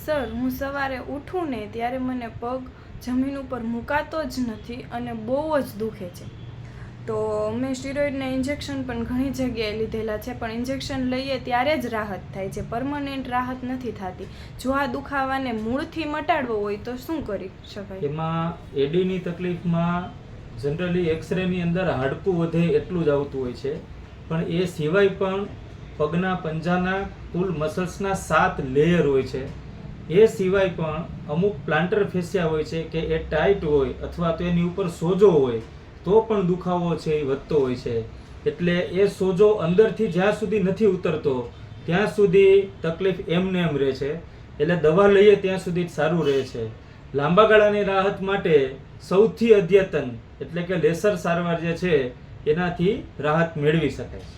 Sir, હું સવારે ઉઠું ને ત્યારે મને પગ જમીન ઉપર મુકાતો જ નથી અને બહુ જ દુખે છે. તો મેં સ્ટીરોઇડના ઇન્જેક્શન પણ ઘણી જગ્યાએ લીધેલા છે, પણ ઇન્જેક્શન લઈએ ત્યારે જ રાહત થાય છે, પરમનન્ટ રાહત નથી થતી. જો આ દુખાવાને મૂળથી મટાડવો હોય તો શું કરી શકાય? એમાં એડીની તકલીફમાં જનરલી એક્સરેની અંદર હાડકું વધે એટલું જ આવતું હોય છે, પણ એ સિવાય પણ પગના પંજાના કુલ મસલ્સના 7 લેયર હોય છે. એ સિવાય પણ અમુક પ્લાન્ટર ફેશિયા હોય છે કે એ ટાઈટ હોય અથવા તો એની ઉપર સોજો હોય તો પણ દુખાવો છે એ વધતો હોય છે. એટલે એ સોજો અંદરથી જ્યાં સુધી નથી ઉતરતો ત્યાં સુધી તકલીફ એમને એમ રહે છે. એટલે દવા લઈએ ત્યાં સુધી જ સારું રહે છે. લાંબા ગાળાની રાહત માટે સૌથી અદ્યતન એટલે કે લેસર સારવાર જે છે એનાથી રાહત મેળવી શકાય છે.